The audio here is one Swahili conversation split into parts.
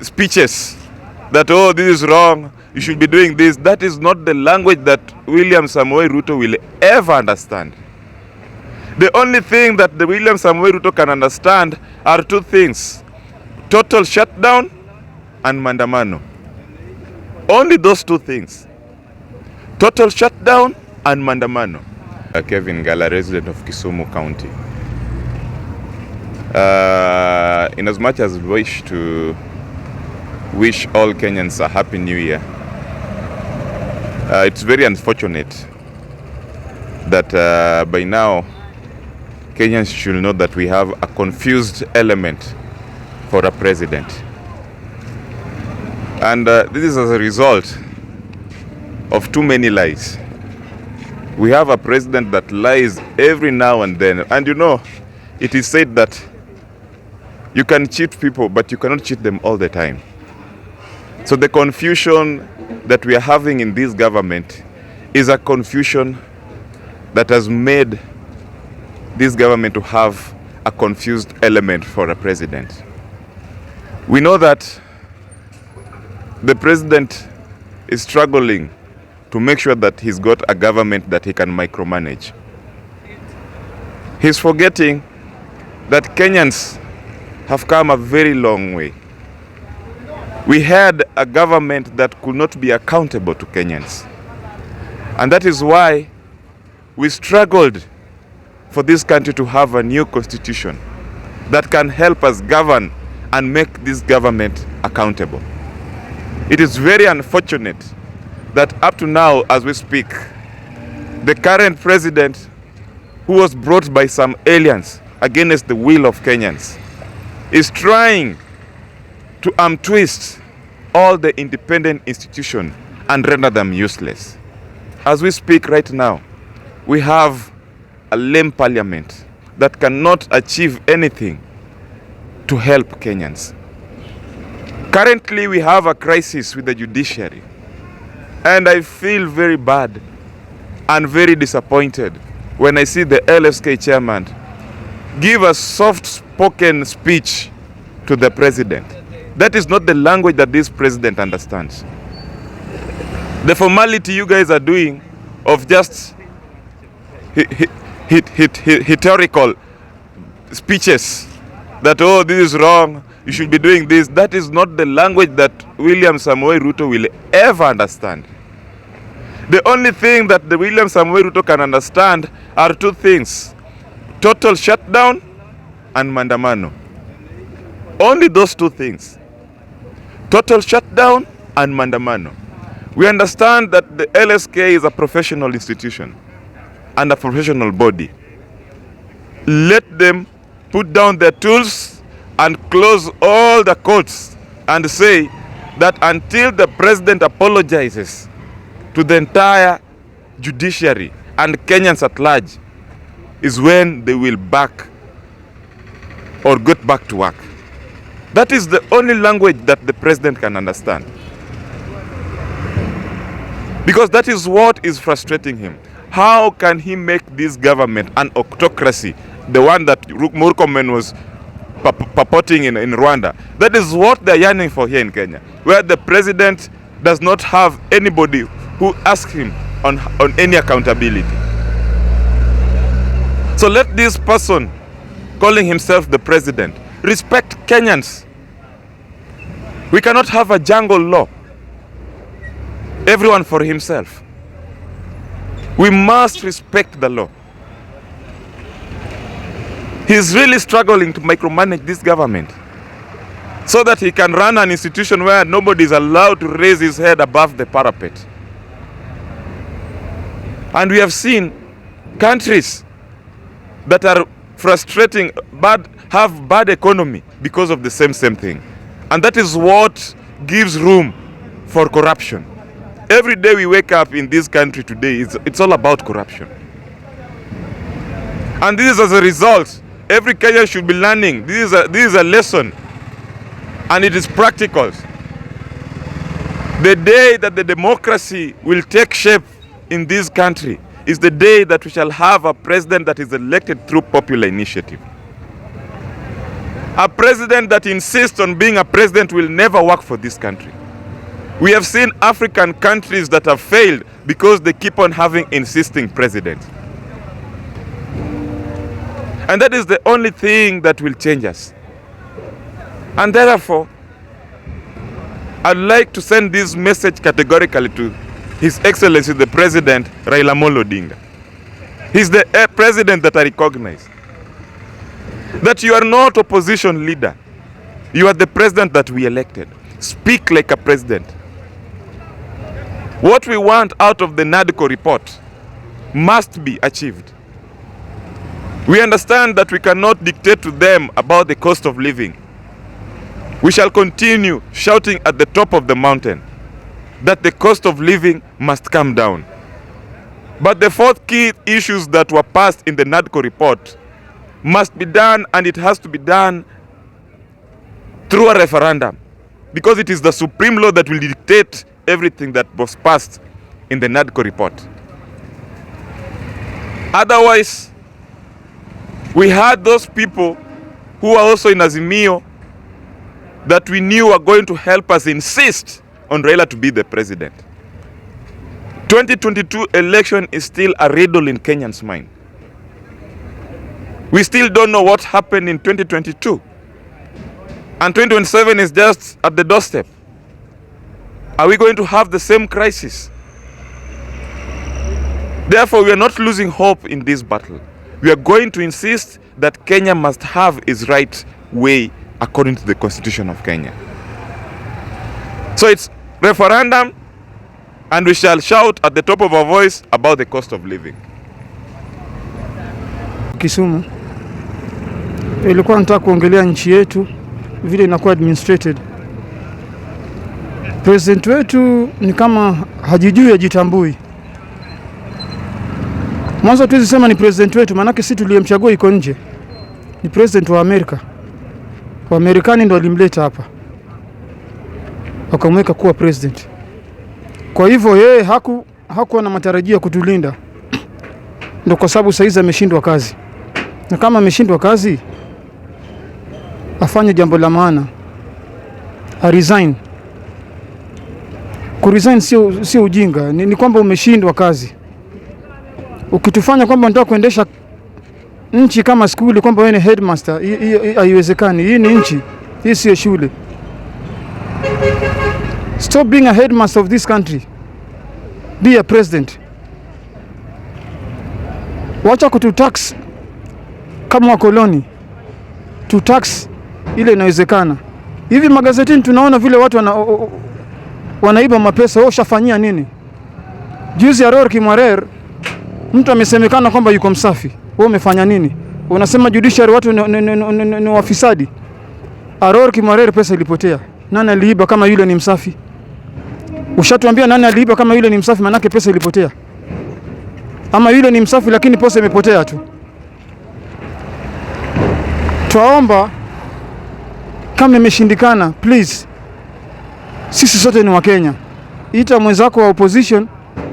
speeches that, oh, this is wrong, you should be doing this. That is not the language that William Samoei Ruto will ever understand. The only thing that the William Samoei Ruto can understand are two things: total shutdown and mandamano. Only those two things: total shutdown and mandamano. Kevin NGALA, resident of Kisumu County. In as much as we wish to wish all Kenyans a happy new year, it's very unfortunate that by now Kenyans should know that we have a confused element for a president. And this is as a result of too many lies. We have a president that lies every now and then. And you know, it is said that you can cheat people, but you cannot cheat them all the time. So the confusion that we are having in this government is a confusion that has made this government to have a confused element for a president. We know that the president is struggling to make sure that he's got a government that he can micromanage. He's forgetting that Kenyans have come a very long way. We had a government that could not be accountable to Kenyans. And that is why we struggled for this country to have a new constitution that can help us govern and make this government accountable. It is very unfortunate that up to now, as we speak, the current president, who was brought by some aliens against the will of Kenyans, is trying to twist all the independent institutions and render them useless. As we speak right now, we have a lame parliament that cannot achieve anything to help Kenyans. Currently, we have a crisis with the judiciary. And I feel very bad and very disappointed when I see the LSK chairman give a soft-spoken speech to the president. That is not the language that this president understands. The formality you guys are doing of just rhetorical speeches that, oh, this is wrong, you should be doing this, that is not the language that William Samoei Ruto will ever understand. The only thing that the William Samoei Ruto can understand are two things: total shutdown and mandamano. Only those two things: total shutdown and mandamano. We understand that the LSK is a professional institution and a professional body. Let them put down their tools and close all the courts and say that until the president apologizes to the entire judiciary and Kenyans at large is when they will back or get back to work. That is the only language that the president can understand. Because that is what is frustrating him. How can he make this government an autocracy, the one that Murkomen was purporting in Rwanda? That is what they're yearning for here in Kenya, where the president does not have anybody who asks him on any accountability. So let this person calling himself the president respect Kenyans. We cannot have a jungle law, everyone for himself. We must respect the law. He's really struggling to micromanage this government so that he can run an institution where nobody is allowed to raise his head above the parapet. And we have seen countries that are frustrating, have bad economy because of the same thing. And that is what gives room for corruption. Every day we wake up in this country today, it's all about corruption. And this is as a result, every Kenyan should be learning. This is a lesson, and it is practical. The day that the democracy will take shape in this country is the day that we shall have a president that is elected through popular initiative. A president that insists on being a president will never work for this country. We have seen African countries that have failed because they keep on having insisting presidents. And that is the only thing that will change us. And therefore, I'd like to send this message categorically to His Excellency the President Raila Amolo Odinga. He's the president that I recognize. That you are not opposition leader. You are the president that we elected. Speak like a president. What we want out of the NADCO report must be achieved. We understand that we cannot dictate to them about the cost of living. We shall continue shouting at the top of the mountain that the cost of living must come down. But the fourth key issues that were passed in the NADCO report must be done, and it has to be done through a referendum, because it is the supreme law that will dictate everything that was passed in the NADCO report. Otherwise, we had those people who are also in Azimio that we knew were going to help us insist on Raila to be the president. 2022 election is still a riddle in Kenyans' mind. We still don't know what happened in 2022. And 2027 is just at the doorstep. Are we going to have the same crisis? Therefore, we are not losing hope in this battle. We are going to insist that Kenya must have its right way according to the Constitution of Kenya. So it's referendum, and we shall shout at the top of our voice about the cost of living. Kisumu ilikuwa nataka kuongelea nchi yetu vile inakuwa administrated. President wetu ni kama hajijui, hajitambui. Mwanzo tuwezi sema ni president wetu, manake sisi tuliyemchagua iko nje. Ni president wa Amerika. Wa Amerikani ndio walimleta hapa, wakamweka kuwa president. Kwa hivyo yeye hakuwa na matarajio kutulinda. Ndio kwa sababu saizi ameshindwa kazi. Na kama ameshindwa kazi, afanye jambo la maana. Resign. Kuresign sio ujinga, ni kwamba umeshindwa kazi. Ukitufanya kwamba unataka kuendesha nchi kama skuli, kwamba wewe ni headmaster, haiwezekani. Hii ni nchi, hii sio shule. Stop being a headmaster of this country. Be a president. Wacha kututax kama wakoloni. Tutax ile inawezekana. Hivi magazetini tunaona vile watu wanaiba mapesa. Wao shafanyia nini? Juzi ya Kimwarer mtu amesemekana kwamba yuko msafi. Wewe umefanya nini? Unasema judiciary watu ni wafisadi. Aror Kimwarer pesa ilipotea. Nani aliiba kama yule ni msafi? Ushatuambia nani aliiba kama yule ni msafi, manake pesa ilipotea. Ama yule ni msafi lakini pesa imepotea tu. Tuomba kama imeshindikana, please. Sisi sote ni wa Kenya. Ita mwenzako wa opposition,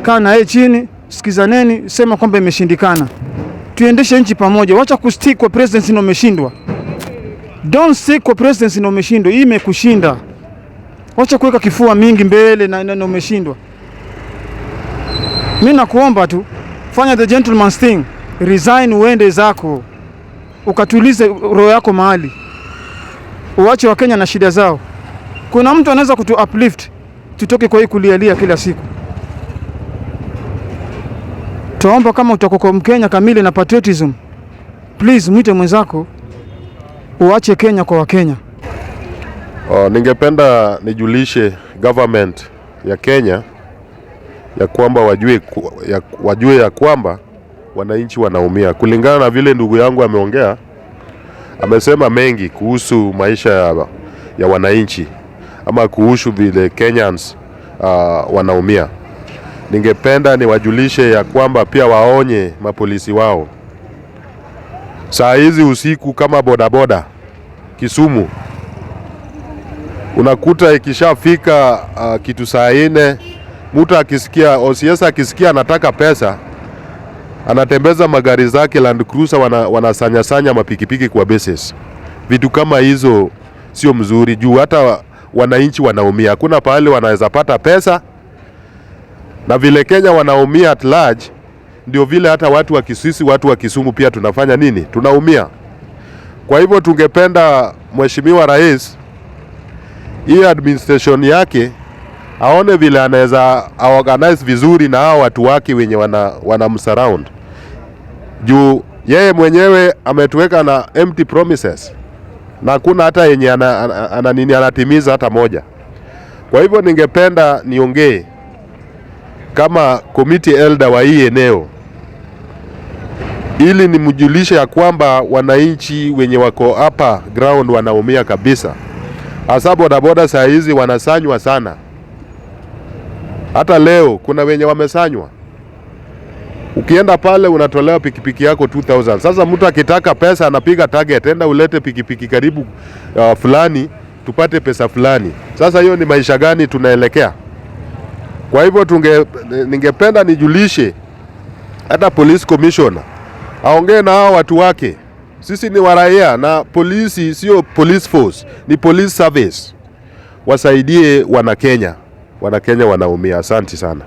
kaa na yeye chini, sikizaneni, sema kwamba imeshindikana. Tuendeshe nchi pamoja. Wacha kustick kwa presidency na umeshindwa. Don't stick kwa presidency na umeshindwa. Hii imekushinda. Wacha kuweka kifua mingi mbele na umeshindwa. Mimi nakuomba tu, fanya the gentleman's thing. Resign, uende zako. Ukatulize roho yako mahali. Uache wa Kenya na shida zao. Kuna mtu anaweza kutu uplift, tutoke kwa hii kulialia kila siku. Tuomba kama utakuwa Mkenya kamili na patriotism, please mwite mwenzako, uache Kenya kwa Wakenya. Ningependa nijulishe government ya Kenya ya kwamba wajue ya kwamba wananchi wanaumia. Kulingana na vile ndugu yangu ameongea, amesema mengi kuhusu maisha ya wananchi, ama kuhusu vile Kenyans wanaumia. Ningependa niwajulishe ya kwamba pia waonye mapolisi wao. Saa hizi usiku kama bodaboda Kisumu, unakuta ikishafika kitu saa 4, mtu akisikia OCS akisikia anataka pesa, anatembeza magari zake Land Cruiser, wanasanya mapikipiki kwa basis. vitu kama hizo sio mzuri, juu hata wananchi wanaumia. Hakuna pahali wanaweza pata pesa, na vile Kenya wanaumia at large, ndio vile hata watu wa Kisisi, watu wa Kisumu pia tunafanya nini? Tunaumia. Kwa hivyo tungependa Mheshimiwa Rais hii administration yake aone vile anaweza organize vizuri na hao watu wake wenye wanamsurround. Juu yeye mwenyewe ametuweka na empty promises, na hakuna hata yenye anatimiza hata moja. Kwa hivyo ningependa niongee kama committee elder wa hii eneo, ili nimjulishe ya kwamba wananchi wenye wako hapa ground wanaumia kabisa. Hasa bodaboda saa hizi wanasanywa sana. Hata leo kuna wenye wamesanywa. Ukienda pale unatolewa pikipiki yako 2000. Sasa mtu akitaka pesa anapiga target, enda ulete pikipiki karibu fulani tupate pesa fulani. Sasa hiyo ni maisha gani tunaelekea? Kwa hivyo ningependa nijulishe hata police commissioner aongee na hao watu wake. Sisi ni waraia, na polisi sio police force, ni police service. Wasaidie Wanakenya. Wanakenya wanaumia. Asante sana.